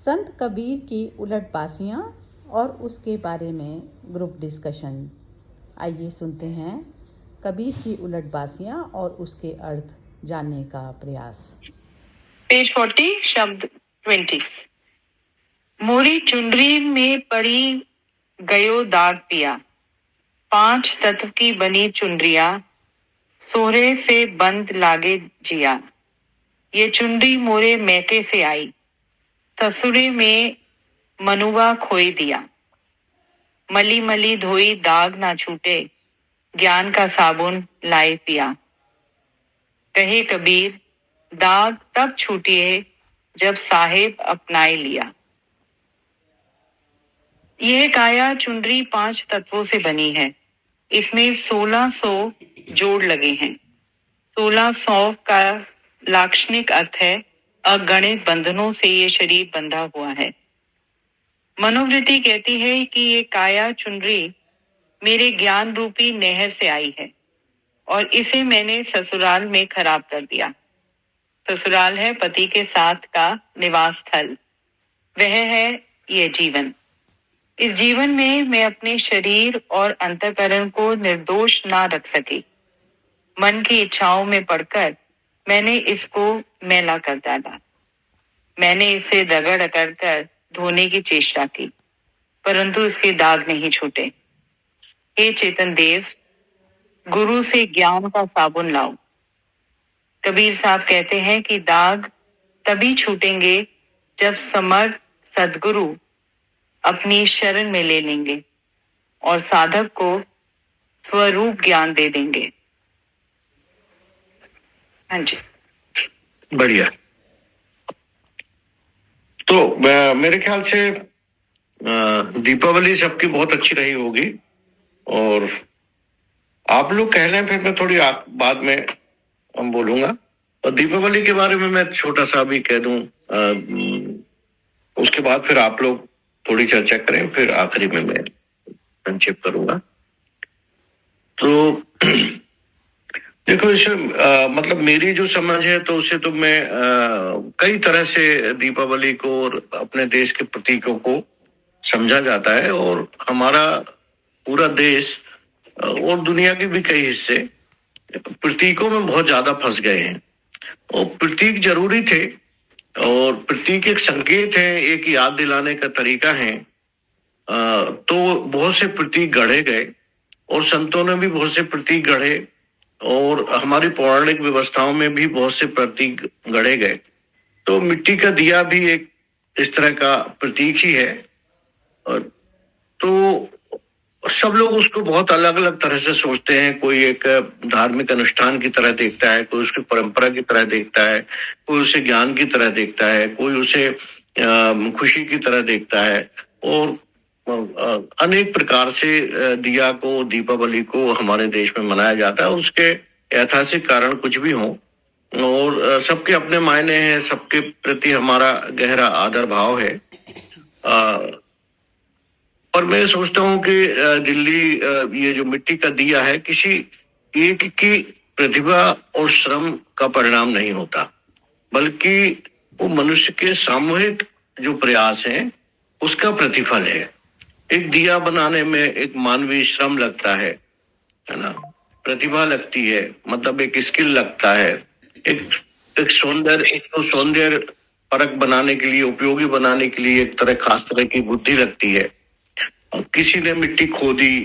संत कबीर की उलटबाजियाँ और उसके बारे में ग्रुप डिस्कशन। आइए सुनते हैं कबीर की उलटबाजियाँ और उसके अर्थ जानने का प्रयास। पेज 40 शब्द 20। मोरी चुंदरी में पड़ी गयो दाग पिया, 5 तत्व की बनी चुंदरिया, सोहरे से बंद लागे जिया। ये चुंदरी मोरे मैके से आई, ससुरे में मनुआ खोई दिया। मली मली धोई दाग ना छूटे, ज्ञान का साबुन लाए पिया। कहे कबीर, दाग तब छूटिए जब साहेब अपनाए लिया। यह काया चुनरी 5 तत्वों से बनी है। इसमें 1600 जोड़ लगे हैं। 1600 का लाक्षणिक अर्थ है अगणित बंधनों से ये शरीर बंधा हुआ है। मनोवृत्ति कहती है कि ये काया चुनरी मेरे ज्ञान रूपी नहर से आई है और इसे मैंने ससुराल में खराब कर दिया। ससुराल है पति के साथ का निवास स्थल, वह है ये जीवन। इस जीवन में मैं अपने शरीर और अंतःकरण को निर्दोष ना रख सकी। मन की इच्छाओं में पड़कर मैंने इसको मैला कर डाला। मैंने इसे रगड़ रगड़ कर धोने की चेष्टा की, परंतु इसके दाग नहीं छूटे। हे चेतन देव, गुरु से ज्ञान का साबुन लाओ। कबीर साहब कहते हैं कि दाग तभी छूटेंगे जब समर्थ सद्गुरु अपनी शरण में ले लेंगे और साधक को स्वरूप ज्ञान दे देंगे। हाँ जी, बढ़िया। तो मेरे ख्याल से दीपावली सबकी बहुत अच्छी रही होगी और आप लोग कह लें, फिर मैं थोड़ी बाद में हम बोलूंगा। और दीपावली के बारे में मैं छोटा सा भी कह दूं, उसके बाद फिर आप लोग थोड़ी चर्चा करें, फिर आखिरी में मैं संक्षेप करूंगा। तो देखो, इसे मतलब मेरी जो समझ है तो उसे तो मैं कई तरह से दीपावली को और अपने देश के प्रतीकों को समझा जाता है। और हमारा पूरा देश और दुनिया के भी कई हिस्से प्रतीकों में बहुत ज्यादा फंस गए हैं। और प्रतीक जरूरी थे और प्रतीक एक संकेत है, एक याद दिलाने का तरीका है। तो बहुत से प्रतीक गढ़े गए और संतों ने भी बहुत से प्रतीक गढ़े और हमारी पौराणिक व्यवस्थाओं में भी बहुत से प्रतीक गढ़े गए। तो मिट्टी का दिया भी एक इस तरह का प्रतीक ही है। तो सब लोग उसको बहुत अलग अलग तरह से सोचते हैं। कोई एक धार्मिक अनुष्ठान की तरह देखता है, कोई उसकी परंपरा की तरह देखता है, कोई उसे ज्ञान की तरह देखता है, कोई उसे खुशी की तरह देखता है। और अनेक प्रकार से दिया को, दीपावली को हमारे देश में मनाया जाता है। उसके ऐतिहासिक कारण कुछ भी हों और सबके अपने मायने हैं, सबके प्रति हमारा गहरा आदर भाव है। और मैं सोचता हूँ कि दिल्ली ये जो मिट्टी का दिया है, किसी एक की प्रतिभा और श्रम का परिणाम नहीं होता, बल्कि वो मनुष्य के सामूहिक जो प्रयास हैं उसका प्रतिफल है। एक दिया बनाने में एक मानवीय श्रम लगता है ना, प्रतिभा लगती है, मतलब एक स्किल लगता है, एक सौंदर्य परक बनाने के लिए, उपयोगी बनाने के लिए एक तरह खास तरह की बुद्धि लगती है। किसी ने मिट्टी खोदी,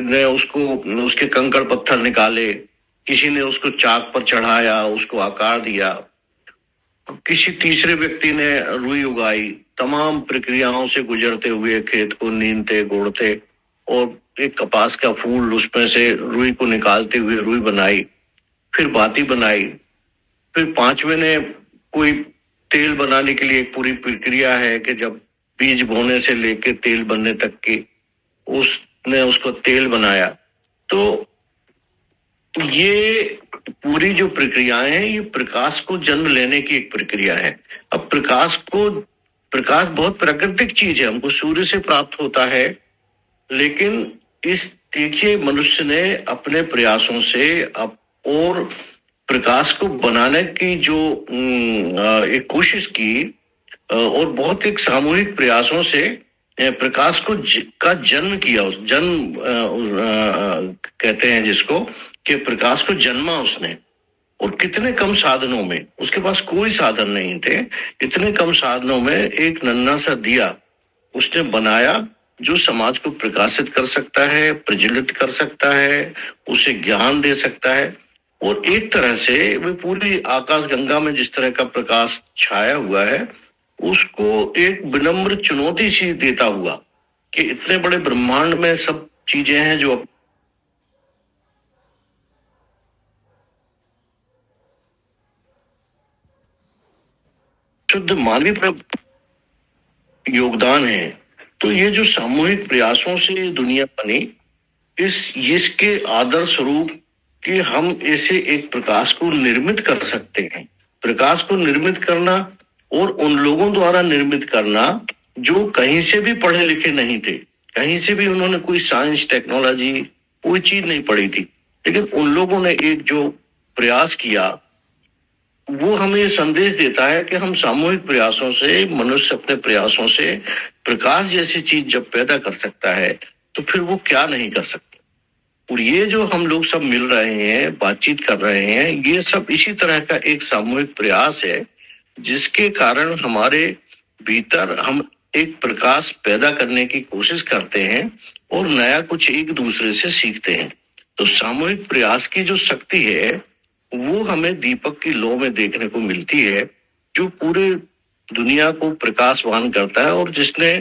ने उसको उसके कंकड़ पत्थर निकाले, किसी ने उसको चाक पर चढ़ाया, उसको आकार दिया, किसी तीसरे व्यक्ति ने रुई उगाई। तमाम प्रक्रियाओं से गुजरते हुए खेत को नींदते गोड़ते और एक कपास का फूल, उसमें से रुई को निकालते हुए रुई बनाई, फिर बाती बनाई, फिर पांचवें ने कोई तेल बनाने के लिए एक पूरी प्रक्रिया है कि जब बीज बोने से लेके तेल बनने तक की उसने उसको तेल बनाया। तो ये पूरी जो प्रक्रियाएं हैं, ये प्रकाश को जन्म लेने की एक प्रक्रिया है। अब प्रकाश बहुत प्राकृतिक चीज है, हमको सूर्य से प्राप्त होता है, लेकिन इस देखिए मनुष्य ने अपने प्रयासों से और प्रकाश को बनाने की जो एक कोशिश की और बहुत एक सामूहिक प्रयासों से प्रकाश का जन्म किया। उस जन्म कहते हैं जिसको, कि प्रकाश को जन्मा उसने, और कितने कम साधनों में, उसके पास कोई साधन नहीं थे, इतने कम साधनों में एक नन्हा सा दिया उसने बनाया जो समाज को प्रकाशित कर सकता है, प्रज्वलित कर सकता है, उसे ज्ञान दे सकता है। और एक तरह से वे पूरी आकाश गंगा में जिस तरह का प्रकाश छाया हुआ है, उसको एक विनम्र चुनौती सी देता हुआ कि इतने बड़े ब्रह्मांड में सब चीजें हैं जो शुद्ध मानवीय योगदान है। तो ये जो सामूहिक प्रयासों से दुनिया बनी, इसके आदर्श स्वरूप कि हम ऐसे एक प्रकाश को निर्मित कर सकते हैं। प्रकाश को निर्मित करना और उन लोगों द्वारा निर्मित करना जो कहीं से भी पढ़े लिखे नहीं थे, कहीं से भी उन्होंने कोई साइंस टेक्नोलॉजी कोई चीज नहीं पढ़ी थी, लेकिन उन लोगों ने एक जो प्रयास किया वो हमें ये संदेश देता है कि हम सामूहिक प्रयासों से, मनुष्य अपने प्रयासों से प्रकाश जैसी चीज जब पैदा कर सकता है तो फिर वो क्या नहीं कर सकता। और ये जो हम लोग सब मिल रहे हैं, बातचीत कर रहे हैं, ये सब इसी तरह का एक सामूहिक प्रयास है जिसके कारण हमारे भीतर हम एक प्रकाश पैदा करने की कोशिश करते हैं और नया कुछ एक दूसरे से सीखते हैं। तो सामूहिक प्रयास की जो शक्ति है वो हमें दीपक की लौ में देखने को मिलती है, जो पूरे दुनिया को प्रकाशवान करता है। और जिसने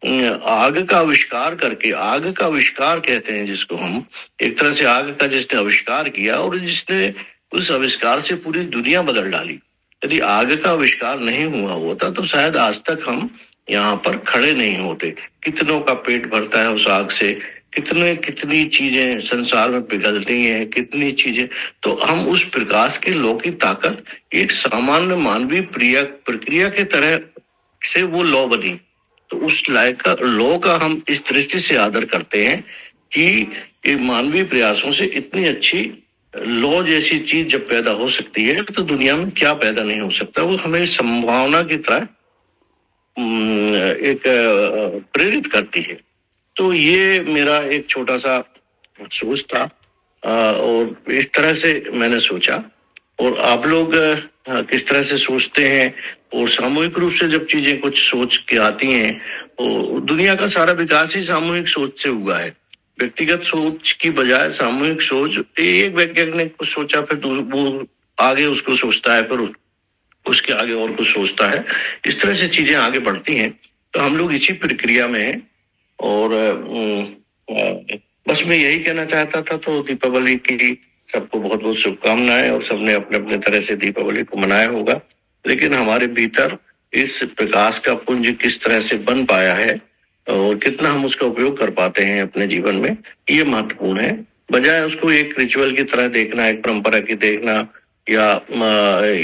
आग का आविष्कार करके, आग का आविष्कार कहते हैं जिसको हम, एक तरह से आग का जिसने आविष्कार किया और जिसने उस आविष्कार से पूरी दुनिया बदल डाली। यदि आग का आविष्कार नहीं हुआ होता तो शायद आज तक हम यहाँ पर खड़े नहीं होते। कितनों का पेट भरता है उस आग से, कितनी चीजें संसार में पिघलती हैं, कितनी चीजें। तो हम उस प्रकाश के लौ की ताकत एक सामान्य मानवीय प्रक्रिया के तरह से वो लौ बनी। तो उस लौ का हम इस दृष्टि से आदर करते हैं कि ये मानवीय प्रयासों से इतनी अच्छी लौ जैसी चीज जब पैदा हो सकती है तो दुनिया में क्या पैदा नहीं हो सकता। वो हमें संभावना की तरह एक प्रेरित करती है। तो ये मेरा एक छोटा सा सोच था और इस तरह से मैंने सोचा। और आप लोग किस तरह से सोचते हैं, और सामूहिक रूप से जब चीजें कुछ सोच के आती हैं, तो दुनिया का सारा विकास ही सामूहिक सोच से हुआ है। व्यक्तिगत सोच की बजाय सामूहिक सोच, एक वैज्ञानिक को सोचा फिर वो आगे उसको सोचता है, फिर उसके आगे और कुछ सोचता है, इस तरह से चीजें आगे बढ़ती हैं। तो हम लोग इसी प्रक्रिया में हैं। और बस मैं यही कहना चाहता था। तो दीपावली की सबको बहुत बहुत शुभकामनाएं, और सबने अपने अपने तरह से दीपावली को मनाया होगा। लेकिन हमारे भीतर इस प्रकाश का पुंज किस तरह से बन पाया है और कितना हम उसका उपयोग कर पाते हैं अपने जीवन में, ये महत्वपूर्ण है। बजाय उसको एक रिचुअल की तरह देखना, एक परंपरा की देखना, या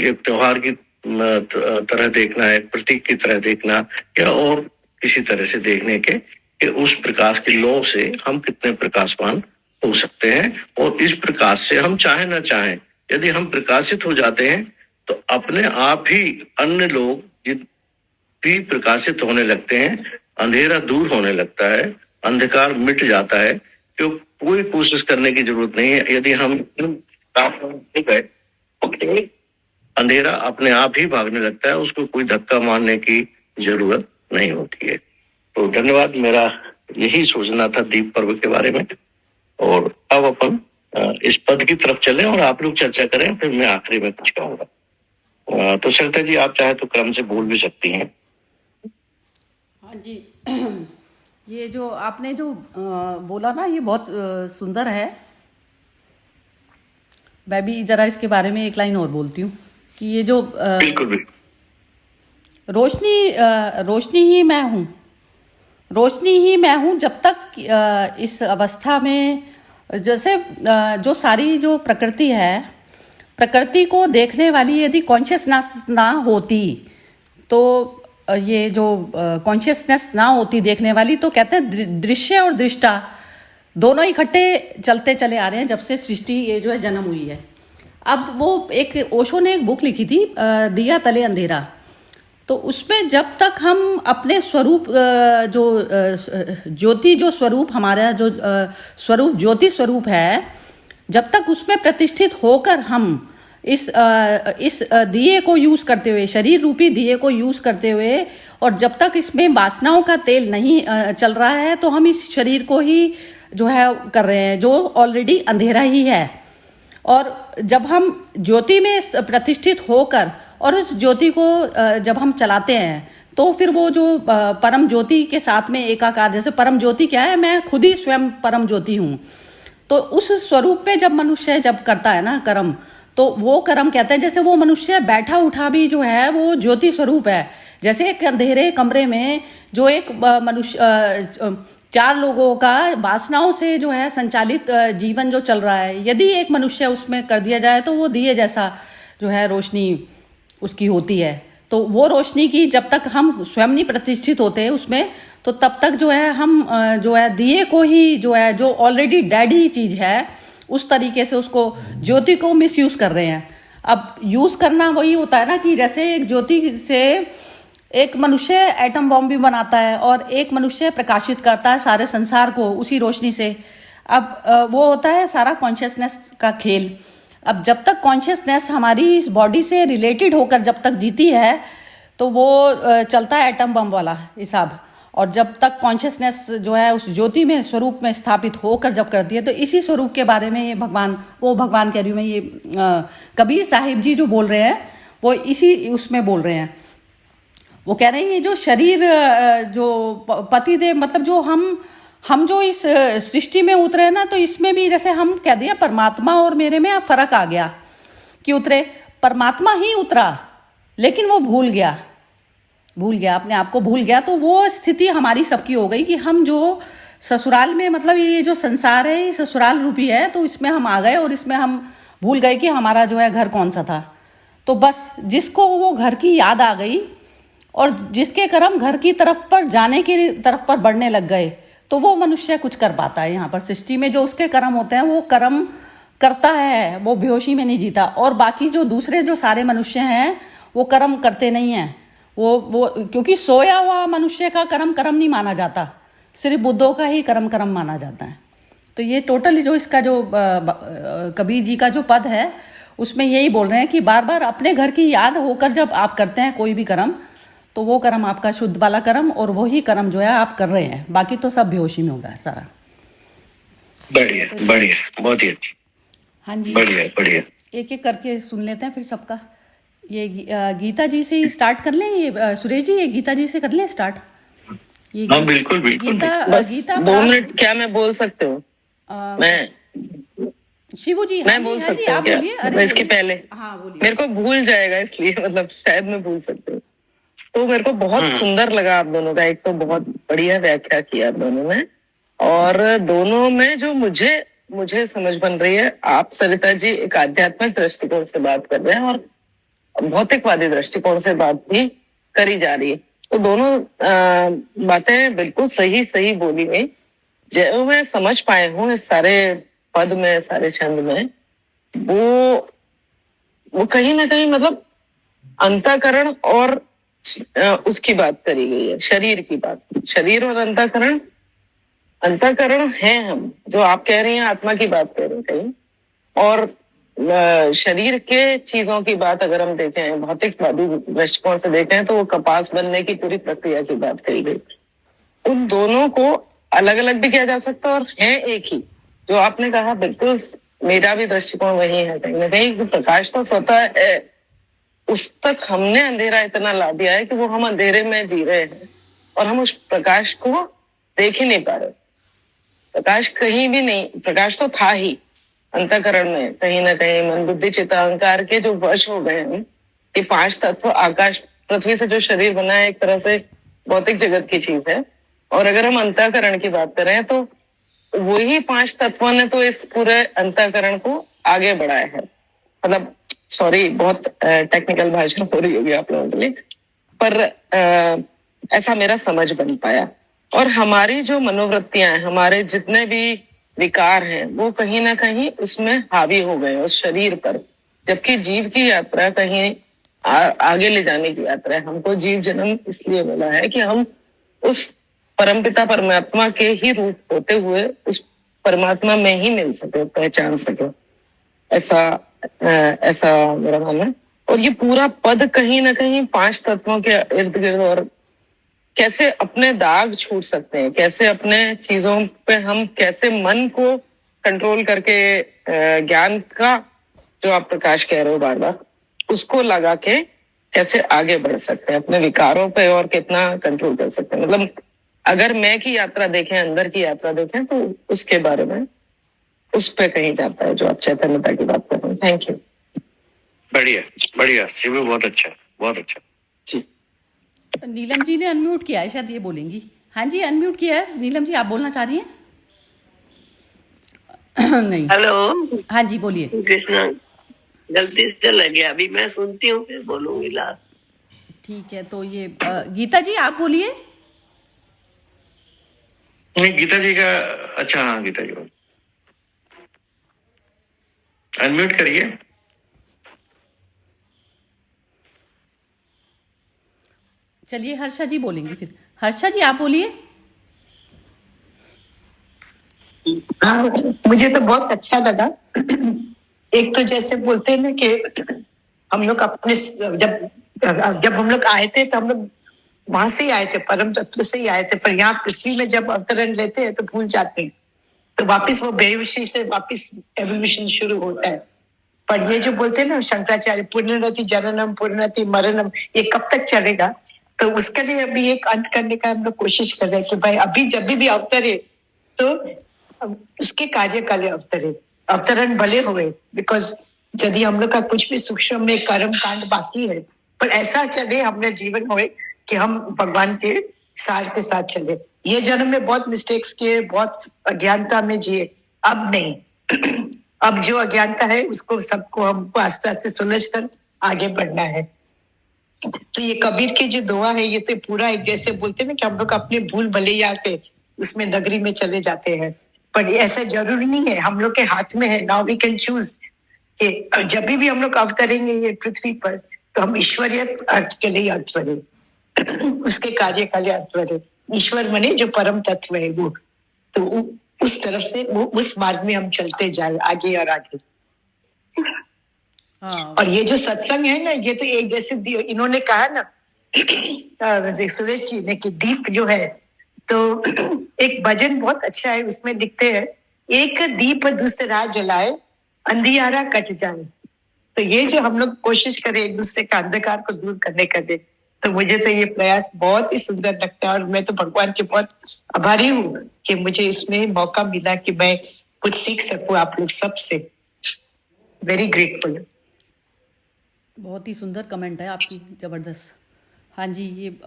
एक त्योहार की तरह देखना, एक प्रतीक की तरह देखना, या और किसी तरह से देखने के कि उस प्रकाश की लौ से हम कितने प्रकाशवान हो सकते हैं। और इस प्रकाश से हम चाहे ना चाहें, यदि हम प्रकाशित हो जाते हैं तो अपने आप ही अन्य लोग भी प्रकाशित होने लगते हैं, अंधेरा दूर होने लगता है, अंधकार मिट जाता है। तो कोई कोशिश करने की जरूरत नहीं है। यदि हम गए, अंधेरा अपने आप ही भागने लगता है, उसको कोई धक्का मारने की जरूरत नहीं होती है। तो धन्यवाद। मेरा यही सोचना था दीप पर्व के बारे में। और अब अपन इस पद की तरफ चलें और आप लोग चर्चा करें, फिर मैं आखिरी में कुछ कहूंगा। तो सरिता जी, आप चाहे तो क्रम से बोल भी सकती हैं। हाँ जी, ये जो आपने जो बोला ना, ये बहुत सुंदर है। मैं भी जरा इसके बारे में एक लाइन और बोलती हूँ कि ये जो बिल्कुल रोशनी ही मैं हूँ, रोशनी ही मैं हूँ। जब तक इस अवस्था में, जैसे जो सारी जो प्रकृति है, प्रकृति को देखने वाली यदि कॉन्शियसनेस ना होती, तो ये जो कॉन्शियसनेस ना होती देखने वाली, तो कहते हैं दृश्य और दृष्टा दोनों इकट्ठे चलते चले आ रहे हैं जब से सृष्टि ये जो है जन्म हुई है। अब वो एक ओशो ने एक बुक लिखी थी दिया तले अंधेरा। तो उसमें जब तक हम अपने स्वरूप जो ज्योति जो स्वरूप हमारा जो स्वरूप ज्योति स्वरूप है, जब तक उसमें प्रतिष्ठित होकर हम इस दिए को यूज करते हुए, शरीर रूपी दिए को यूज करते हुए, और जब तक इसमें वासनाओं का तेल नहीं चल रहा है, तो हम इस शरीर को ही जो है कर रहे हैं, जो ऑलरेडी अंधेरा ही है। और जब हम ज्योति में प्रतिष्ठित होकर और उस ज्योति को जब हम चलाते हैं, तो फिर वो जो परम ज्योति के साथ में एकाकार, जैसे परम ज्योति क्या है, मैं खुद ही स्वयं परम ज्योति हूँ। तो उस स्वरूप में जब मनुष्य जब करता है ना कर्म, तो वो कर्म कहते हैं, जैसे वो मनुष्य बैठा उठा भी जो है वो ज्योति स्वरूप है। जैसे एक अंधेरे कमरे में जो एक मनुष्य 4 लोगों का वासनाओं से जो है संचालित जीवन जो चल रहा है, यदि एक मनुष्य उसमें कर दिया जाए तो वो दिए जैसा जो है रोशनी उसकी होती है। तो वो रोशनी की जब तक हम स्वयं नहीं प्रतिष्ठित होते उसमें, तो तब तक जो है हम जो है दिए को ही जो है, जो ऑलरेडी डेड ही चीज है, उस तरीके से उसको ज्योति को मिसयूज कर रहे हैं। अब यूज करना वही होता है ना कि जैसे एक ज्योति से एक मनुष्य एटम बॉम्ब भी बनाता है और एक मनुष्य प्रकाशित करता है सारे संसार को उसी रोशनी से। अब वो होता है सारा कॉन्शियसनेस का खेल। अब जब तक कॉन्शियसनेस हमारी इस बॉडी से रिलेटेड होकर जब तक जीती है, तो वो चलता है एटम बम वाला हिसाब। और जब तक कॉन्शियसनेस जो है उस ज्योति में स्वरूप में स्थापित होकर जब करती है, तो इसी स्वरूप के बारे में ये भगवान कह रही हूँ मैं, ये कबीर साहिब जी जो बोल रहे हैं वो इसी उसमें बोल रहे हैं। वो कह रहे हैं ये जो शरीर जो पति देव, मतलब जो हम जो इस सृष्टि में उतरे ना, तो इसमें भी जैसे हम कह दिया परमात्मा और मेरे में अब फर्क आ गया कि उतरे परमात्मा ही उतरा, लेकिन वो भूल गया अपने आप को भूल गया। तो वो स्थिति हमारी सबकी हो गई कि हम जो ससुराल में, मतलब ये जो संसार है ये ससुराल रूपी है, तो इसमें हम आ गए और इसमें हम भूल गए कि हमारा जो है घर कौन सा था। तो बस जिसको वो घर की याद आ गई और जिसके कर्म घर की तरफ पर जाने की तरफ पर बढ़ने लग गए, तो वो मनुष्य कुछ कर पाता है। यहाँ पर सृष्टि में जो उसके कर्म होते हैं वो कर्म करता है, वो बेहोशी में नहीं जीता। और बाकी जो दूसरे जो सारे मनुष्य हैं वो कर्म करते नहीं हैं। वो क्योंकि सोया हुआ मनुष्य का कर्म नहीं माना जाता, सिर्फ बुद्धों का ही कर्म माना जाता है। तो ये टोटली जो इसका जो कबीर जी का जो पद है उसमें यही बोल रहे हैं कि बार बार अपने घर की याद होकर जब आप करते हैं कोई भी कर्म, तो वो कर्म आपका शुद्ध वाला कर्म, और वही कर्म जो है आप कर रहे हैं, बाकी तो सब बेहोशी में हो रहा है सारा। बढ़िया बढ़िया, बहुत ही अच्छा। हाँ जी, बढ़िया। एक एक करके सुन लेते हैं फिर सबका। ये गीता जी से स्टार्ट कर लें, ये सुरेश जी, ये गीता जी से कर लें स्टार्ट। ये हाँ बिल्कुल। गीता 2 मिनट क्या मैं बोल सकते हूँ? मैं शिवू जी, मैं बोल सकती हूँ क्या? इसके पहले मेरे को भूल जाएगा, इसलिए मतलब शायद मैं भूल सकती हूँ। तो मेरे को बहुत सुंदर लगा आप दोनों का, एक तो बहुत बढ़िया व्याख्या किया आप दोनों ने, और दोनों में जो मुझे समझ बन रही है, आप सरिता जी एक आध्यात्मिक दृष्टिकोण से बात कर रहे हैं और भौतिकवादी दृष्टिकोण से बात भी करी जा रही है। तो दोनों बातें बिल्कुल सही बोली गई। जो मैं समझ पाए हूँ इस सारे पद में, सारे छंद में, वो कहीं ना कहीं मतलब अंतःकरण और उसकी बात करी गई है, शरीर की बात। शरीर और अंतःकरण है हम, जो आप कह रही हैं आत्मा की बात कह रहे हैं कहीं, और शरीर के चीजों की बात अगर हम देखें, भौतिकवादी दृष्टिकोण से देखें, तो वो कपास बनने की पूरी प्रक्रिया की बात कही गई। उन दोनों को अलग अलग भी किया जा सकता है और है एक ही। जो आपने कहा बिल्कुल मेरा भी दृष्टिकोण वही है, कहीं ना कहीं प्रकाश तो स्वतः है, उस तक हमने अंधेरा इतना ला दिया है कि वो हम अंधेरे में जी रहे हैं और हम उस प्रकाश को देख ही नहीं पा रहे। प्रकाश कहीं भी नहीं, प्रकाश तो था ही अंतःकरण में, कहीं ना कहीं मन बुद्धि चित्त अहंकार के जो वश हो गए हैं। ये 5 तत्व, आकाश पृथ्वी से जो शरीर बना है, एक तरह से भौतिक जगत की चीज है। और अगर हम अंतःकरण की बात करें तो वही 5 तत्वों ने तो इस पूरे अंतःकरण को आगे बढ़ाया है। मतलब सॉरी, बहुत टेक्निकल भाषा हो रही होगी आप लोगों के लिए, पर ऐसा मेरा समझ बन पाया। और हमारी जो मनोवृत्तियां हैं, हमारे जितने भी विकार हैं, वो कहीं ना कहीं उसमें हावी हो गए, उस शरीर पर। जबकि जीव की यात्रा कहीं आगे ले जाने की यात्रा है। हमको जीव जन्म इसलिए मिला है कि हम उस परमपिता परमात्मा के ही रूप होते हुए उस परमात्मा में ही मिल सके, पहचान सके। ऐसा ऐसा मेरा मानना है। और ये पूरा पद कहीं ना कहीं 5 तत्वों के इर्द गिर्द, और कैसे अपने दाग छूट सकते हैं, कैसे अपने चीजों पे हम कैसे मन को कंट्रोल करके ज्ञान का जो आप प्रकाश कह रहे हो बार बार, उसको लगा के कैसे आगे बढ़ सकते हैं, अपने विकारों पे और कितना कंट्रोल कर सकते हैं। मतलब अगर मैं की यात्रा देखें, अंदर की यात्रा देखें, तो उसके बारे में उस पे कहीं जाता है जो आप चैतन्यता की बात कर रहे हैं। Thank you. बढ़िया बढ़िया, ये भी बहुत अच्छा, बहुत अच्छा जी। नीलम जी ने अनम्यूट किया है, शायद ये बोलेंगी। हाँ जी, अनम्यूट किया है। नीलम जी, आप बोलना चाह रही हैं? नहीं। हेलो। हाँ जी, बोलिए। कृष्णा, गलती से लग गया, अभी मैं सुनती हूँ फिर बोलूंगी लास्ट। ठीक है, तो ये गीता जी आप बोलिए। नहीं, गीता जी का, अच्छा हाँ गीता जी अनम्यूट करिए। चलिए, हर्षा जी बोलेंगी फिर। हर्षा जी आप बोलिए। हाँ, मुझे तो बहुत अच्छा लगा। एक तो जैसे बोलते हैं ना कि हम लोग अपने जब हम लोग आए थे तो हम लोग वहां से ही आए थे, परम तत्व से ही आए थे, पर यहाँ पृथ्वी में जब अवतरण लेते हैं तो भूल जाते हैं, तो वापिस वो बेहोशी से वापिस एवोल्यूशन शुरू होता है। पर ये जो बोलते हैं ना शंकराचार्य, पुनरति जननम पुनरति मरणम, ये कब तक चलेगा? तो उसके लिए अभी एक अंत करने का हम लोग कोशिश कर रहे हैं कि भाई अभी जब भी अवतरे तो उसके कार्य काले अवतरण भले हुए, बिकॉज यदि हम लोग का कुछ भी सूक्ष्म में कर्म कांड बाकी है, पर ऐसा चले हमने जीवन होए कि हम भगवान के सार के साथ चले। ये जन्म में बहुत मिस्टेक्स किए, बहुत अज्ञानता में जिए, अब नहीं। अब जो अज्ञानता है उसको सबको हमको आस्ते आस्ते सुलझ कर आगे बढ़ना है। तो ये कबीर की जो दुआ है, ये तो पूरा एक जैसे बोलते हैं ना कि हम लोग अपने भूल भलैया के उसमें नगरी में चले जाते हैं, पर ऐसा जरूरी नहीं है, हम लोग के हाथ में है। नाउ वी कैन चूज कि जब भी हम लोग अवतरेंगे ये पृथ्वी पर, तो हम ईश्वरीय अर्थ के लिए अवतरे, उसके कार्य के लिए अवतरे। ईश्वर मने जो परम तत्व है वो, तो उस तरफ से वो उस मार्ग में हम चलते जाए आगे और आगे। हाँ। और ये जो सत्संग है ना, ये तो एक जैसे इन्होंने कहा ना सुरेश जी ने कि दीप जो है, तो एक भजन बहुत अच्छा है, उसमें लिखते हैं एक दीप दूसरा जलाए अंधियारा कट जाए। तो ये जो हम लोग कोशिश करें एक दूसरे का अंधकार को दूर करने का दे, तो मुझे तो ये प्रयास बहुत ही सुंदर लगता है, और मैं तो भगवान के बहुत आभारी हूँ कि मुझे इसमें मौका मिला कि मैं कुछ सीख सकूं आप लोग सबसे। Very grateful. बहुत ही सुंदर कमेंट है आपकी, जबरदस्त। हाँ जी, ये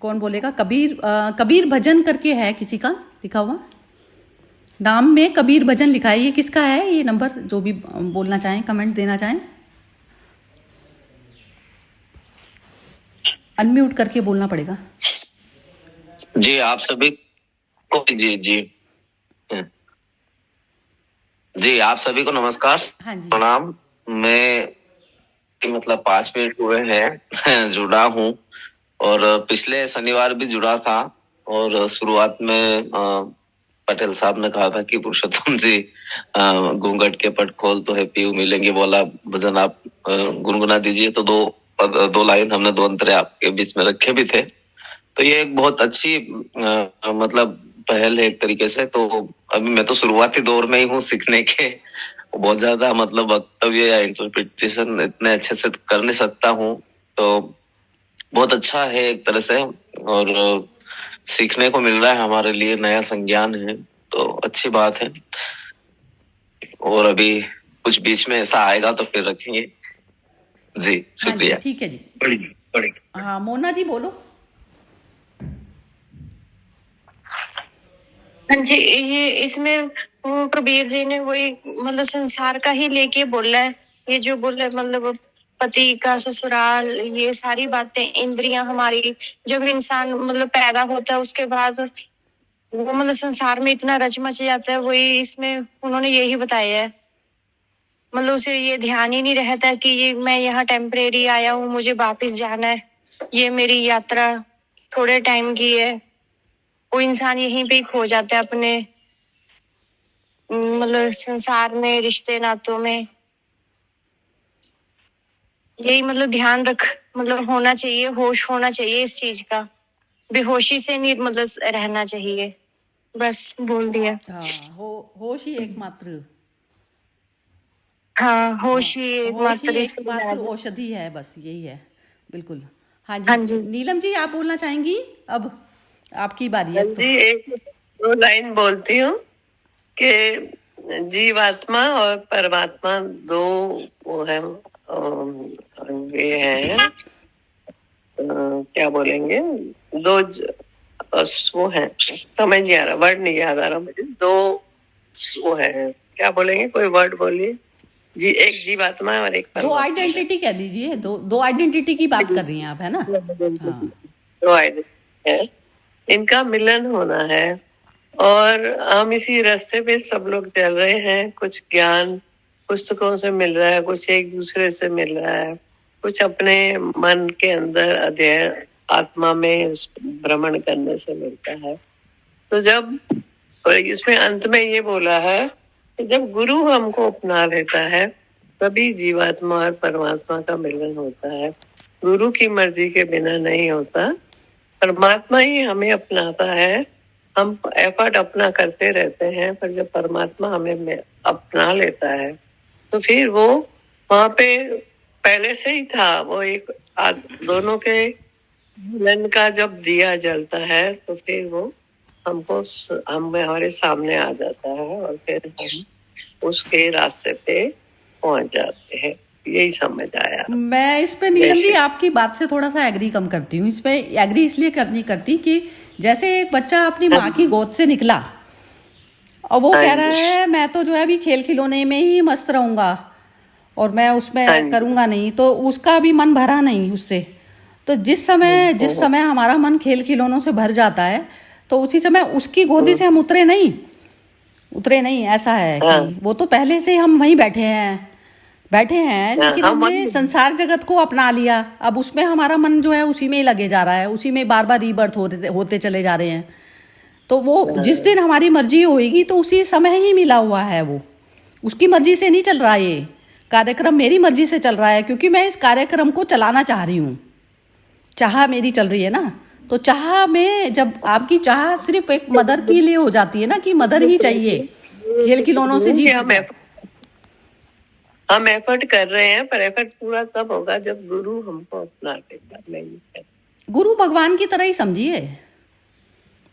कौन बोलेगा? कबीर भजन करके है किसी का लिखा हुआ, नाम में कबीर भजन लिखा है। ये किसका है ये नंबर? जो भी बोलना चाहें, कमेंट देना चाहें, अनम्यूट करके बोलना पड़ेगा। जी आप सभी को जी आप सभी को नमस्कार। हाँ जी। प्रणाम। मैं मतलब 5 मिनट हुए हैं जुड़ा हूँ, और पिछले शनिवार भी जुड़ा था, और शुरुआत में पटेल साहब ने कहा था कि पुरुषोत्तम जी घूंघट के पट खोल तो है पीयू मिलेंगे, बोला भजन आप गुनगुना दीजिए, तो दो लाइन हमने 2 अंतरे आपके बीच में रखे भी थे। तो ये एक बहुत अच्छी मतलब पहल है एक तरीके से। तो अभी मैं तो शुरुआती दौर में ही हूँ सीखने के, बहुत ज्यादा मतलब वक्तव्य या इंटरप्रिटेशन इतने अच्छे से कर नहीं सकता हूँ, तो बहुत अच्छा है एक तरह से, और सीखने को मिल रहा है हमारे लिए, नया संज्ञान है, तो अच्छी बात है। और अभी कुछ बीच में ऐसा आएगा तो फिर रखेंगे। जी शुक्रिया। हाँ जी, ठीक है जी। बढ़िया। हाँ, मोना जी बोलो। हाँ जी, ये इसमें वो कबीर जी ने वही मतलब संसार का ही लेके बोला है। ये जो बोला है मतलब पति का ससुराल, ये सारी बातें, इंद्रियां हमारी, जब इंसान मतलब पैदा होता है उसके बाद वो मतलब संसार में इतना रच मच जाता है, वही इसमें उन्होंने यही बताया है। मतलब उसे ये ध्यान ही नहीं रहता कि ये मैं यहाँ टेम्परेरी आया हूँ, मुझे वापस जाना है, ये मेरी यात्रा थोड़े टाइम की है। वो इंसान यहीं पे ही खो जाता है अपने मतलब संसार में, रिश्ते नातों में। यही मतलब ध्यान रख मतलब होना चाहिए, होश होना चाहिए इस चीज का, बेहोशी से नहीं मतलब रहना चाहिए। बस बोल दिया। हाँ, होश ही एकमात्र, हाँ, हाँ, होश ही होश ही एकमात्र इसके एकमात्र बाद। औषधि है, बस यही है। बिल्कुल। हाँ जी, हाँ जी। नीलम जी आप बोलना चाहेंगी? अब आपकी बारी है हाँ अब तो। जी, एक दो लाइन बोलती हूँ कि जीवात्मा और परमात्मा दो वो है, ये है, क्या बोलेंगे, दो वो है, समझ नहीं आ रहा, वर्ड नहीं याद आ रहा मुझे। दो वो है, क्या बोलेंगे, कोई वर्ड बोलिए जी। एक जीवात्मा है और एक दो परमात्मा आइडेंटिटी कह दीजिए, दो आइडेंटिटी की बात कर रही हैं आप, है ना? है। हाँ, दो आइडेंटिटी है, इनका मिलन होना है और हम इसी रास्ते पे सब लोग चल रहे हैं। कुछ ज्ञान पुस्तकों से मिल रहा है, कुछ एक दूसरे से मिल रहा है, कुछ अपने मन के अंदर अध्ययन आत्मा में भ्रमण करने से मिलता है। तो जब, और इसमें अंत में ये बोला है कि जब गुरु हमको अपना लेता है तभी जीवात्मा और परमात्मा का मिलन होता है। गुरु की मर्जी के बिना नहीं होता, परमात्मा ही हमें अपनाता है। हम एफर्ट अपना करते रहते हैं, पर जब परमात्मा हमें अपना लेता है तो फिर वो वहां पे पहले से ही था। वो एक दोनों के मिलन का जब दिया जलता है तो फिर वो हमको हमारे सामने आ जाता है और फिर हम उसके रास्ते पे पहुंच जाते हैं। यही समझ आया। मैं इस पे नीलम जी आपकी बात से थोड़ा सा एग्री कम करती हूँ। इस पे एग्री इसलिए करनी करती कि जैसे एक बच्चा अपनी माँ की गोद से निकला और वो कह रहा है मैं तो जो है अभी खेल खिलौने में ही मस्त रहूंगा और मैं उसमें करूंगा नहीं, तो उसका भी मन भरा नहीं उससे। तो जिस समय हमारा मन खेल खिलौनों से भर जाता है तो उसी समय उसकी गोदी से हम उतरे नहीं। ऐसा है कि वो तो पहले से हम वहीं बैठे हैं, लेकिन हमने संसार जगत को अपना लिया। अब उसमें हमारा मन जो है उसी में ही लगे जा रहा है, उसी में बार बार रीबर्थ होते चले जा रहे हैं। तो वो जिस दिन हमारी मर्जी होगी तो उसी समय ही मिला हुआ है, वो उसकी मर्जी से नहीं चल रहा है। ये कार्यक्रम मेरी मर्जी से चल रहा है क्योंकि मैं इस कार्यक्रम को चलाना चाह रही हूँ। चाह मेरी चल रही है ना, तो चाह में जब आपकी चाह सिर्फ एक मदर के लिए हो जाती है ना कि मदर ही चाहिए, खेल खिलौनों से जी हम एफर्ट कर रहे हैं, पर एफर्ट पूरा तब होगा जब गुरु हमको अपना लेगा। गुरु भगवान की तरह ही समझिए।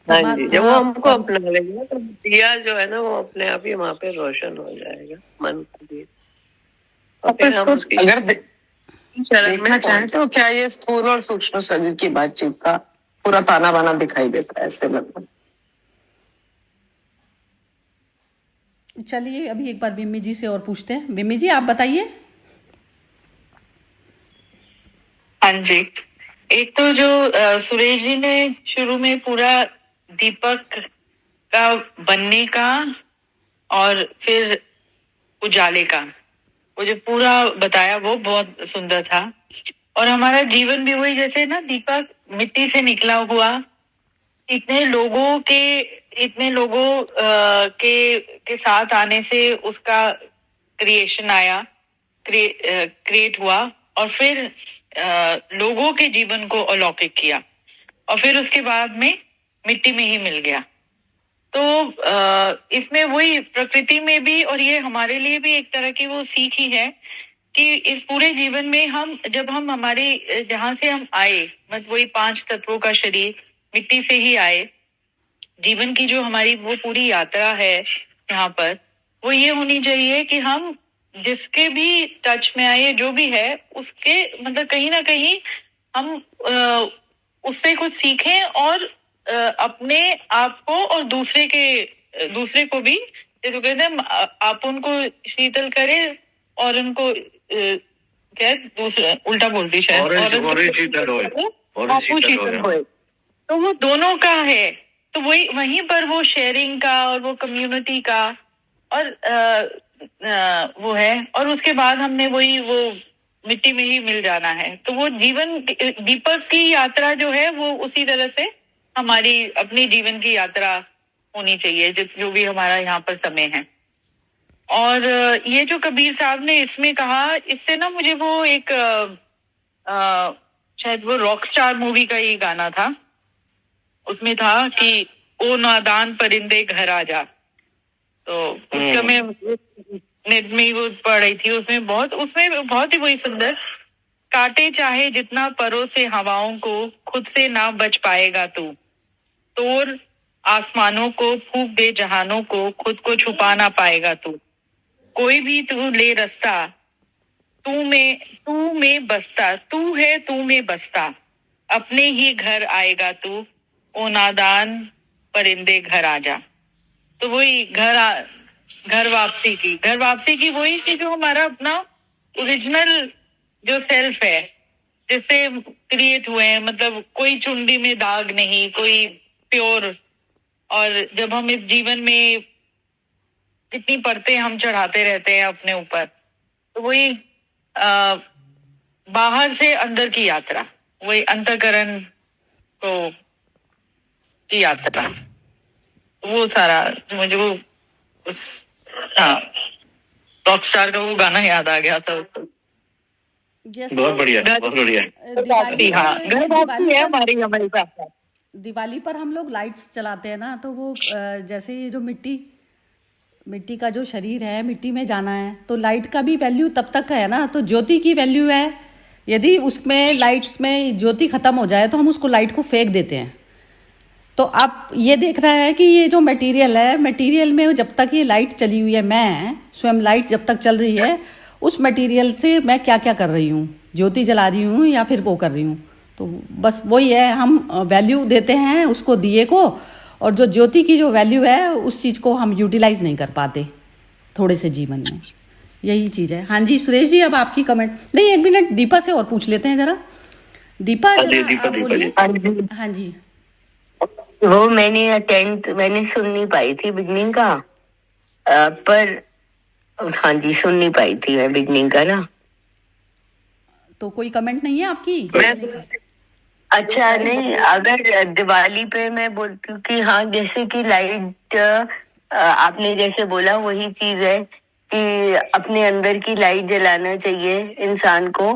हाँ जी, जब वो हमको अपना लेगा तो दिया जो है ना वो अपने आप ही वहां पे रोशन हो जाएगा, मन का दिया। और फिर हम उसकी अगर देखना चाहें तो क्या ये स्थूल और सूक्ष्म शरीर की बातचीत का पूरा ताना बाना दिखाई देता है ऐसे लगभग। चलिए अभी एक बार बिम्मी जी से और पूछते हैं। बिम्मी जी आप बताइए। हाँ जी, एक तो जो सुरेश जी ने शुरू में पूरा दीपक का बनने का और फिर उजाले का वो जो पूरा बताया वो बहुत सुंदर था। और हमारा जीवन भी वही, जैसे ना दीपक मिट्टी से निकला हुआ, इतने लोगों के साथ आने से उसका क्रिएशन आया, क्रिएट हुआ और फिर लोगों के जीवन को अलौकिक किया और फिर उसके बाद में मिट्टी में ही मिल गया। तो इसमें वही प्रकृति में भी, और ये हमारे लिए भी एक तरह की वो सीख ही है कि इस पूरे जीवन में जब हम हमारे जहां से हम आए, मतलब वही 5 तत्वों का शरीर मिट्टी से ही आए, जीवन की जो हमारी वो पूरी यात्रा है यहाँ पर, वो ये होनी चाहिए कि हम जिसके भी टच में आए, जो भी है उसके मतलब कहीं ना कहीं हम उससे कुछ सीखें और अपने आप को और दूसरे को भी, जैसे कहते हैं आप उनको शीतल करे और उनको क्या दूसरा उल्टा बोलती शायद, आपको शीतल होए, तो वो दोनों का है। तो वहीं पर वो शेयरिंग का और वो कम्युनिटी का और वो है, और उसके बाद हमने वो मिट्टी में ही मिल जाना है। तो वो जीवन दीपक की यात्रा जो है वो उसी तरह से हमारी अपनी जीवन की यात्रा होनी चाहिए, जो भी हमारा यहाँ पर समय है। और ये जो कबीर साहब ने इसमें कहा, इससे ना मुझे वो एक शायद वो रॉक स्टार मूवी का ही गाना था, उसमें था कि ओ नादान परिंदे घर आ जा। तो उसका मैं नेट में ही वो पढ़ रही थी, उसमें बहुत ही वही सुंदर, काटे चाहे जितना परों से हवाओं को, खुद से ना बच पाएगा तू। तोड़ आसमानों को, फूंक दे जहानों को, खुद को छुपा ना पाएगा तू। कोई भी तू ले रास्ता, तू में बसता, तू है तू में बसता, अपने ही घर आएगा तू, ओ नादान परिंदे घर आ जा। तो वही घर वापसी की वही कि जो हमारा अपना ओरिजिनल जो सेल्फ है, जिससे क्रिएट हुए हैं, मतलब कोई चुंडी में दाग नहीं, कोई प्योर। और जब हम इस जीवन में कितनी परतें हम चढ़ाते रहते हैं अपने ऊपर, तो वही बाहर से अंदर की यात्रा, वही अंतःकरण को की यात्रा, वो सारा मुझे वो रॉकस्टार का वो गाना याद आ गया था। बहुत बढ़िया, बहुत बढ़िया। दिवाली पर हम लोग लाइट्स चलाते हैं ना, तो वो जैसे ये जो मिट्टी का जो शरीर है, मिट्टी में जाना है, तो लाइट का भी वैल्यू तब तक है ना, तो ज्योति की वैल्यू है। यदि उसमें लाइट्स में ज्योति खत्म हो जाए तो हम उसको लाइट को फेंक देते हैं। तो आप ये देख रहा है कि ये जो मटेरियल है, मटेरियल में जब तक ये लाइट चली हुई है, मैं स्वयं लाइट जब तक चल रही है, उस मटेरियल से मैं क्या क्या कर रही हूँ, ज्योति जला रही हूँ या फिर वो कर रही हूँ। तो बस वही है, हम वैल्यू देते हैं उसको, दिए को, और जो ज्योति की जो वैल्यू है उस चीज़ को हम यूटिलाइज नहीं कर पाते थोड़े से जीवन में। यही चीज़ है। हाँ जी सुरेश जी, अब आपकी कमेंट। नहीं, एक मिनट दीपा से और पूछ लेते हैं जरा। दीपा बोलिए। हाँ जी। वो मैंने सुन नहीं पाई थी बिगनिंग का, पर हाँ जी सुन नहीं पाई थी मैं बिगनिंग का ना। तो कोई कमेंट नहीं है आपकी? अच्छा नहीं, अगर दिवाली पे मैं बोलती हूँ कि हाँ, जैसे कि लाइट आपने जैसे बोला वही चीज है कि अपने अंदर की लाइट जलाना चाहिए इंसान को।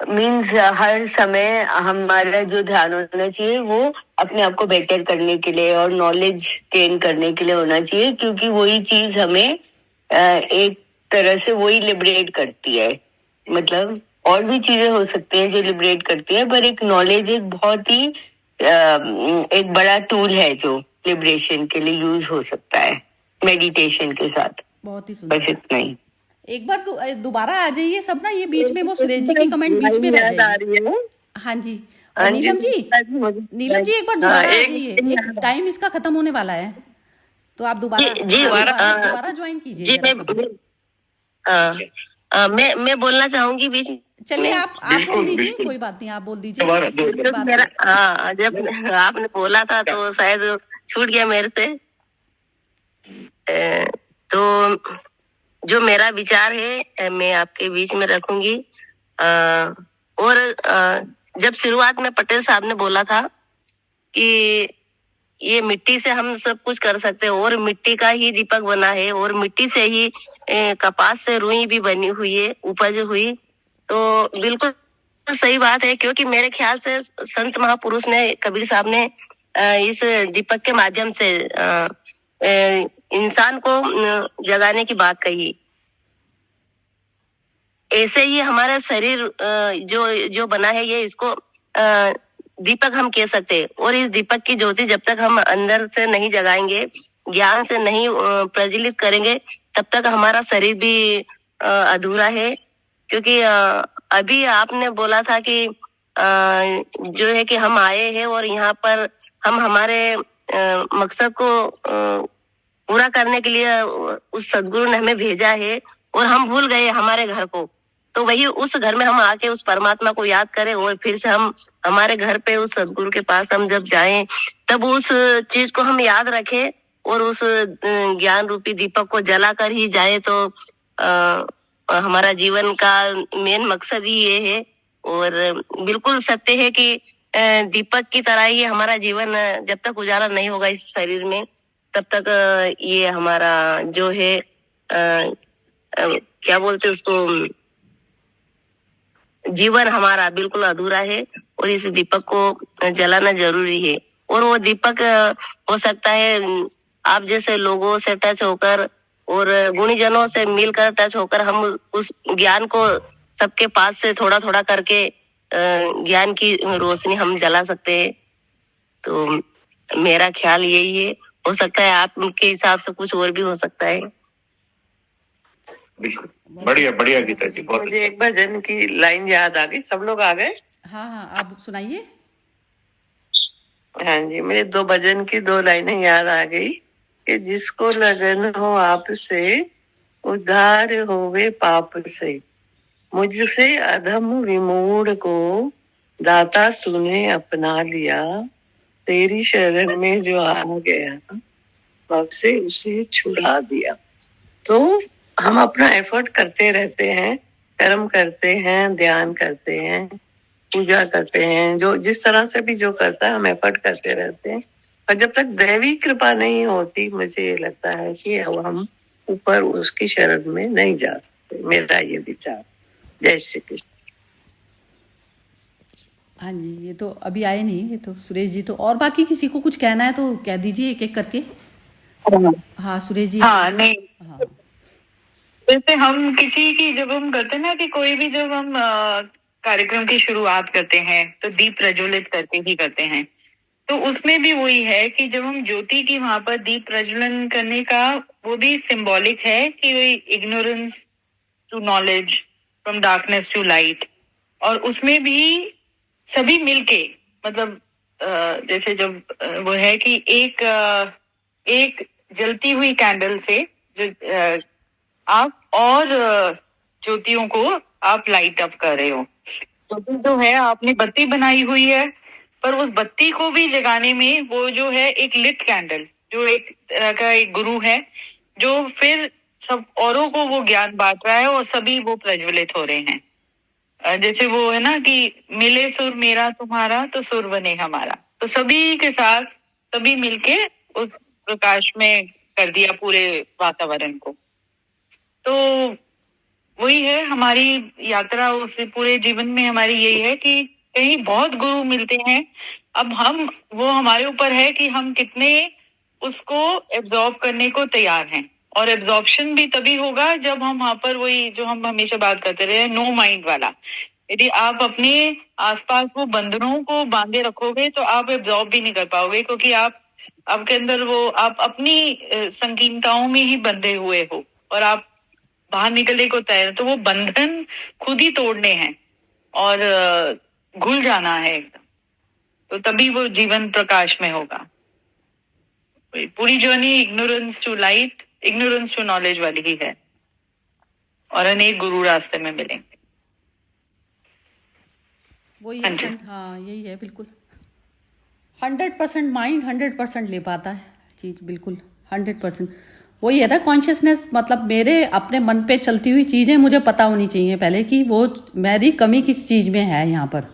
मीन्स हर समय हमारा जो ध्यान होना चाहिए वो अपने आप को बेटर करने के लिए और नॉलेज गेन करने के लिए होना चाहिए, क्योंकि वही चीज हमें एक तरह से वही लिबरेट करती है। मतलब और भी चीजें हो सकती हैं जो लिबरेट करती है, पर एक नॉलेज एक बहुत ही एक बड़ा टूल है जो लिबरेशन के लिए यूज हो सकता है मेडिटेशन के साथ। बहुत ही सुंदर। बस इतना ही। एक बार दोबारा आ जाइए सब ना, ये बीच में वो सुरेश जी की कमेंट बीच में रह जाएगी। हाँ जी नीलम जी, एक बार दोबारा आ जाइए, टाइम इसका खत्म होने वाला है, तो आप दोबारा ज्वाइन कीजिए। मैं बोलना चाहूंगी बीच में। चलिए आप बोल दीजिए, कोई बात नहीं, आप बोल दीजिए। हाँ, जब आपने बोला था तो शायद छूट गया मेरे से। तो जो मेरा विचार है मैं आपके बीच में रखूंगी। और जब शुरुआत में पटेल साहब ने बोला था कि ये मिट्टी से हम सब कुछ कर सकते हैं और मिट्टी का ही दीपक बना है और मिट्टी से ही कपास से रुई भी बनी हुई है, उपज हुई, तो बिल्कुल सही बात है। क्योंकि मेरे ख्याल से संत महापुरुष ने, कबीर साहब ने इस दीपक के माध्यम से इंसान को जगाने की बात कही। ऐसे ही हमारा शरीर जो बना है, ये इसको दीपक हम कह सकते हैं। और इस दीपक की ज्योति जब तक हम अंदर से नहीं जगाएंगे, ज्ञान से नहीं प्रज्वलित करेंगे, तब तक हमारा शरीर भी अधूरा है। क्योंकि अभी आपने बोला था कि जो है कि हम आए हैं और यहाँ पर हम हमारे मकसद को पूरा करने के लिए उस सदगुरु ने हमें भेजा है और हम भूल गए हमारे घर को। तो वही उस घर में हम आके उस परमात्मा को याद करें और फिर से हम हमारे घर पे उस सदगुरु के पास हम जब जाएं, तब उस चीज को हम याद रखें और उस ज्ञान रूपी दीपक को जला कर ही जाए, तो हमारा जीवन का मेन मकसद ही ये है। और बिल्कुल सत्य है कि दीपक की तरह ही हमारा जीवन, जब तक उजाला नहीं होगा इस शरीर में, तब तक ये हमारा जो है क्या बोलते उसको, जीवन हमारा बिल्कुल अधूरा है। और इस दीपक को जलाना जरूरी है। और वो दीपक हो सकता है आप जैसे लोगों से टच होकर और गुणीजनों से मिलकर टच होकर हम उस ज्ञान को सबके पास से थोड़ा थोड़ा करके ज्ञान की रोशनी हम जला सकते हैं। तो मेरा ख्याल यही है। हो सकता है आपके हिसाब से कुछ और भी हो सकता है। बिल्कुल, बढ़िया बढ़िया गीता जी, बहुत मुझे एक भजन की लाइन याद आ गई। सब लोग आ गए? हाँ हाँ, आप सुनाइए। हाँ जी, मुझे 2 भजन की 2 लाइनें याद आ गई कि जिसको लगन हो आपसे, उद्धार होवे पाप से, मुझसे अधम विमूढ़ को दाता तूने अपना लिया, तेरी शरण में जो आ गया पाप से उसे छुड़ा दिया। तो हम अपना एफर्ट करते रहते हैं, कर्म करते हैं, ध्यान करते हैं, पूजा करते हैं, जो जिस तरह से भी जो करता है हम एफर्ट करते रहते हैं। और जब तक दैवी कृपा नहीं होती, मुझे ये लगता है कि अब हम ऊपर उसकी शरण में नहीं जा सकते। मेरा ये विचार। जय श्री कृष्ण। हाँ जी, ये तो अभी आए नहीं, ये तो सुरेश जी। तो और बाकी किसी को कुछ कहना है तो कह दीजिए एक एक करके। हाँ सुरेश जी। हाँ नहीं, हाँ जैसे हम किसी की, जब हम करते हैं ना कि कोई भी, जब हम कार्यक्रम की शुरुआत करते हैं तो दीप प्रज्वलित करके ही करते हैं। तो उसमें भी वही है कि जब हम ज्योति की वहां पर दीप प्रज्वलन करने का, वो भी सिंबॉलिक है कि ignorance to knowledge, from darkness to light. और उसमें भी सभी मिलके, मतलब जैसे जब वो है कि एक जलती हुई कैंडल से जो आप और ज्योतियों को आप लाइट अप कर रहे हो। ज्योति जो है आपने बत्ती बनाई हुई है, पर उस बत्ती को भी जगाने में वो जो है एक लिट कैंडल, जो एक तरह का एक गुरु है, जो फिर सब औरों को वो ज्ञान बांट रहा है और सभी वो प्रज्वलित हो रहे हैं। जैसे वो है ना कि मिले सुर मेरा तुम्हारा तो सुर बने हमारा। तो सभी के साथ सभी मिलके उस प्रकाश में कर दिया पूरे वातावरण को। तो वही है हमारी यात्रा, उस पूरे जीवन में हमारी यही है कि कहीं बहुत गुरु मिलते हैं। अब वो हमारे ऊपर है कि हम कितने उसको एब्जॉर्ब करने को तैयार हैं। और एब्जॉर्प्शन भी तभी होगा जब हम वहां पर, वही जो हम हमेशा बात करते रहे, नो माइंड वाला। यदि आप अपने आसपास वो बंधनों को बांधे रखोगे तो आप एब्जॉर्ब भी नहीं कर पाओगे, क्योंकि आपके अंदर वो आप अपनी संकीर्णताओं में ही बंधे हुए हो और आप बाहर निकलने को तैयार। तो वो बंधन खुद ही तोड़ने हैं और घुल जाना है एकदम, तो तभी वो जीवन प्रकाश में होगा। पूरी journey ignorance to light, ignorance to knowledge वाली ही है, और अनेक गुरु रास्ते में मिलेंगे। वही है। हाँ यही है बिल्कुल। 100% माइंड 100% ले पाता है चीज, बिल्कुल 100%। वही है ना कॉन्शियसनेस, मतलब मेरे अपने मन पे चलती हुई चीजें मुझे पता होनी चाहिए पहले कि वो मेरी कमी किस चीज में है। यहाँ पर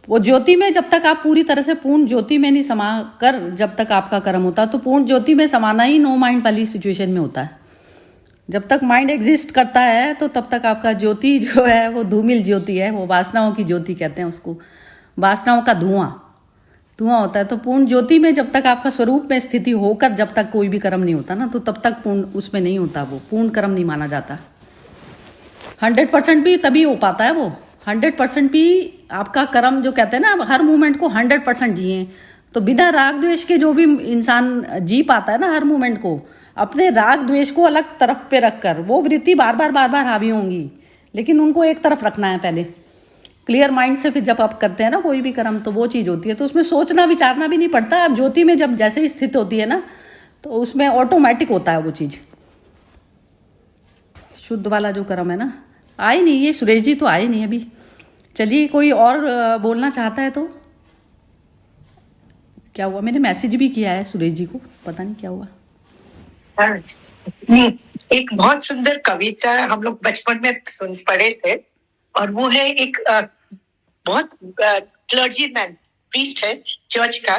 वो ज्योति में जब तक आप पूरी तरह से पूर्ण ज्योति में नहीं समा कर, जब तक आपका कर्म होता, तो पूर्ण ज्योति में समाना ही नो माइंड वाली सिचुएशन में होता है। जब तक माइंड एग्जिस्ट करता है तो तब तक आपका ज्योति जो है वो धूमिल ज्योति है, वो वासनाओं की ज्योति कहते हैं उसको, वासनाओं का धुआं होता है। तो पूर्ण ज्योति में जब तक आपका स्वरूप में स्थिति होकर जब तक कोई भी कर्म नहीं होता ना, तो तब तक पूर्ण उसमें नहीं होता, वो पूर्ण कर्म नहीं माना जाता। 100% भी तभी हो पाता है वो। 100% भी आपका कर्म जो कहते हैं ना, हर मोमेंट को 100% जिए। तो बिना राग द्वेष के जो भी इंसान जी पाता है ना हर मोमेंट को, अपने राग द्वेष को अलग तरफ पे रखकर, वो वृत्ति बार बार हावी होंगी, लेकिन उनको एक तरफ रखना है पहले क्लियर माइंड से। फिर जब आप करते हैं ना कोई भी कर्म, तो वो चीज होती है, तो उसमें सोचना विचारना भी नहीं पड़ता। आप ज्योति में जब जैसे ही स्थित होती है ना, तो उसमें ऑटोमेटिक होता है वो चीज। शुद्ध वाला जो कर्म है ना, आए नहीं ये सुरेश जी तो आए नहीं अभी। चलिए कोई और बोलना चाहता है तो। क्या हुआ, मैंने मैसेज भी किया है सुरेश जी को, पता नहीं क्या हुआ। नहीं एक बहुत सुंदर कविता हम लोग बचपन में सुन पढ़े थे, और वो है एक बहुत क्लर्जीमैन प्रीस्ट है चर्च का,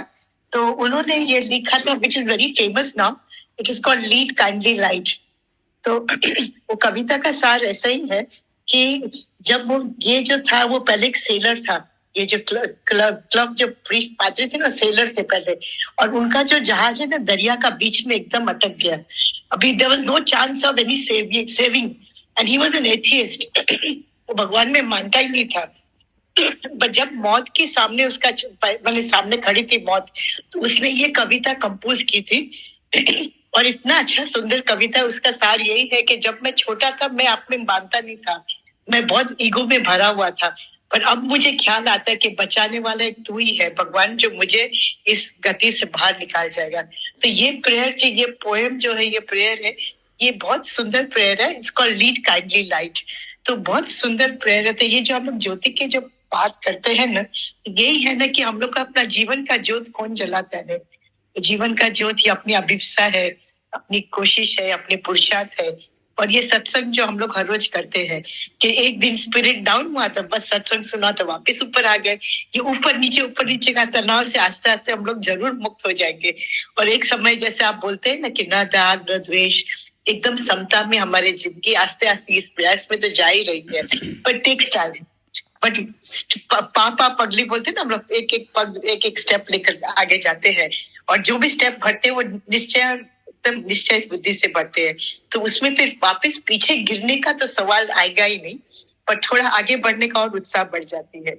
तो उन्होंने ये लिखा था, which is very famous now, it is called lead kindly light. तो वो कविता का सार ऐसा ही है कि जब वो ये जो था वो पहले एक सेलर था, ये जो क्लब जो प्रीस्ट पादरी थे ना, सेलर थे पहले, और उनका जो जहाज है ना दरिया का बीच में एकदम अटक गया। अभी there was no chance of any saving and he was an atheist. वो भगवान में मानता ही नहीं था। पर जब मौत के सामने उसका मैंने सामने खड़ी थी मौत, तो उसने ये कविता कंपोज की थी। और इतना अच्छा सुंदर कविता, उसका सार यही है कि जब मैं छोटा था मैं आप में मानता नहीं था, मैं बहुत ईगो में भरा हुआ था, पर अब मुझे ख्याल आता है कि बचाने वाला एक तू ही है भगवान, जो मुझे इस गति से बाहर निकाल जाएगा। तो ये प्रेयर, ये पोएम जो है, ये प्रेयर है, ये बहुत सुंदर प्रेयर है। It's called lead kindly light. तो बहुत सुंदर प्रेयर है। तो ये जो हम लोग ज्योति के जो बात करते हैं ना, यही है ना कि हम लोग का अपना जीवन का ज्योत कौन जलाता है। जीवन का ज्योत ये अपनी अभिप्सा है, अपनी कोशिश है, अपने पुरुषार्थ है। और ये सत्संग जो हम लोग हर रोज करते हैं कि एक दिन स्पिरिट डाउन हुआ तो बस सत्संग सुना तो वापस ऊपर आ गए। ये ऊपर नीचे का तनाव से आस्ते आस्ते हम लोग जरूर मुक्त हो जाएंगे। और एक समय जैसे आप बोलते हैं ना कि न दाग न द्वेष, एकदम समता में हमारी जिंदगी आस्ते आस्ते इस प्रयास में तो जा ही रही है, पर टेक्स टाइम। बट पापा पगली बोलते हैं ना, हम लोग एक एक स्टेप लेकर आगे जाते हैं, और जो भी स्टेप बढ़ते हैं वो निश्चय बुद्धि से बढ़ते हैं। तो उसमें फिर वापस पीछे गिरने का तो सवाल आएगा ही नहीं, पर थोड़ा आगे बढ़ने का और उत्साह बढ़ जाती है।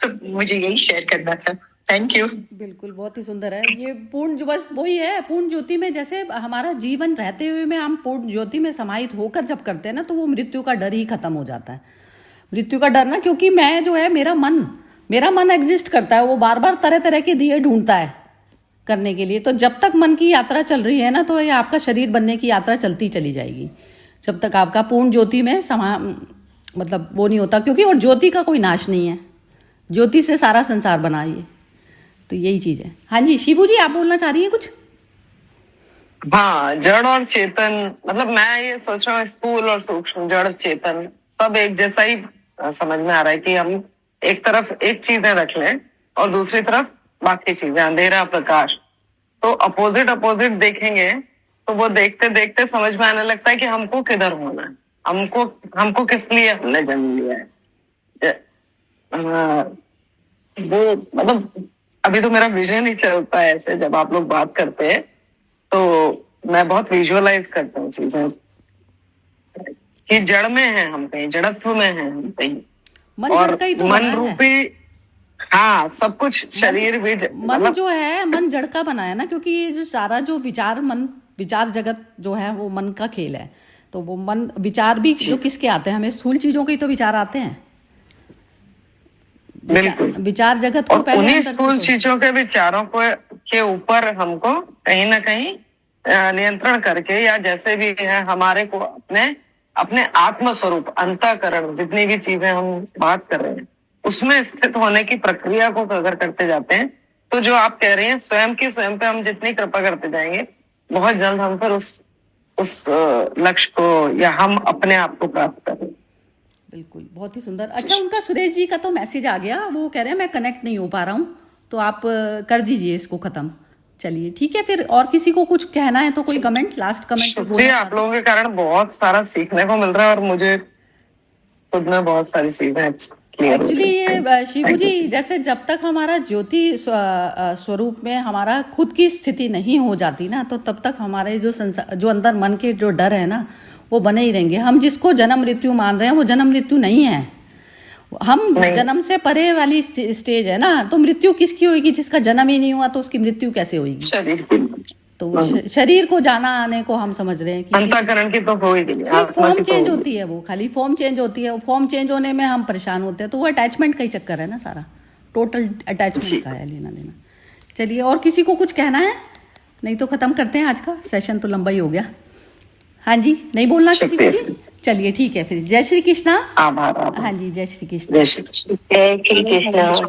तो मुझे यही शेयर करना था। Thank you. बिल्कुल, बहुत ही सुंदर है ये पूर्ण, जो बस वही है पूर्ण ज्योति में। जैसे हमारा जीवन रहते हुए में हम पूर्ण ज्योति में समाहित होकर जब करते हैं ना, तो वो मृत्यु का डर ही खत्म हो जाता है। मृत्यु का डर ना, क्योंकि मैं जो है मेरा मन एग्जिस्ट करता है, वो बार बार तरह तरह के दिए ढूंढता है करने के लिए। तो जब तक मन की यात्रा चल रही है ना, तो ये आपका शरीर बनने की यात्रा चलती चली जाएगी, जब तक आपका पूर्ण ज्योति में मतलब वो नहीं होता। क्योंकि और ज्योति का कोई नाश नहीं है, ज्योति से सारा संसार बना ये, तो यही चीज है। हाँ जी, शिवू जी आप बोलना चाह रही हैं कुछ? हाँ, जड़ और चेतन, मतलब मैं ये सोच रहा हूँ स्थूल और सूक्ष्म, जड़ चेतन सब एक जैसा ही समझ में आ रहा है कि हम एक तरफ एक चीजें रख लें और दूसरी तरफ बाकी चीजें, अंधेरा प्रकाश। तो अपोजिट देखेंगे तो वो देखते देखते समझ में आने लगता है कि हमको किधर होना है, हमको किस लिए हमने जन्म लिया है। वो मतलब अभी तो मेरा विजन ही चलता है ऐसे, जब आप लोग बात करते हैं तो मैं बहुत विजुअलाइज करता हूँ चीजें कि जड़ में है हम कहीं, जड़त्व में है हम कहीं, और मन रूपी हाँ सब कुछ शरीर भी मन जो है, मन जड़ का बना है ना, क्योंकि ये जो सारा जो विचार जगत जो है वो मन का खेल है। तो वो मन विचार भी जो किसके आते हैं, हमें स्थूल चीजों के ही तो विचार आते हैं। बिल्कुल, विचार जगत को पहले उन्हीं स्थूल चीजों के विचारों को के ऊपर हमको कहीं ना कहीं नियंत्रण करके, या जैसे भी है हमारे को अपने आत्म स्वरूप अंतःकरण, जितनी भी चीजें हम बात कर रहे हैं उसमें स्थित होने की प्रक्रिया को अगर करते जाते हैं, तो जो आप कह रहे हैं स्वयं पे हम जितनी कृपा करते जाएंगे, बहुत जल्द हम फिर उस लक्ष्य को या हम अपने आप को प्राप्त करेंगे। बिल्कुल, बहुत ही सुंदर। अच्छा, उनका सुरेश जी का तो मैसेज आ गया, वो कह रहे हैं मैं कनेक्ट नहीं हो पा रहा हूँ, तो आप कर दीजिए इसको खत्म। चलिए ठीक है, फिर और किसी को कुछ कहना है तो कोई कमेंट, लास्ट कमेंट? जी, आप लोगों के कारण बहुत सारा सीखने को मिल रहा है और मुझे खुद में बहुत सारी चीजें एक्चुअली ये शिवू जी, जैसे जब तक हमारा ज्योति स्वरूप में हमारा खुद की स्थिति नहीं हो जाती ना, तो तब तक हमारे जो अंदर मन के जो डर है ना, वो बने ही रहेंगे। हम जिसको जन्म मृत्यु मान रहे हैं वो जन्म मृत्यु नहीं है, हम जन्म से परे वाली स्टेज है ना। तो मृत्यु किसकी होगी? जिसका जन्म ही नहीं हुआ तो उसकी मृत्यु कैसे होगी? तो शरीर को जाना आने को हम समझ रहे हैं कि अंतःकरण की तो हो ही गई, फॉर्म चेंज होती है, वो खाली फॉर्म चेंज होती है। फॉर्म चेंज होने में हम परेशान होते हैं, तो वो अटैचमेंट का ही चक्कर है ना, सारा टोटल अटैचमेंट का है, लेना देना। चलिए, और किसी को कुछ कहना है? नहीं तो खत्म करते हैं, आज का सेशन तो लंबा ही हो गया। हाँ जी, नहीं बोलना किसी को? चलिए ठीक है, फिर जय श्री कृष्णा। आभार। हाँ जी, जय श्री कृष्ण। जय श्री कृष्ण।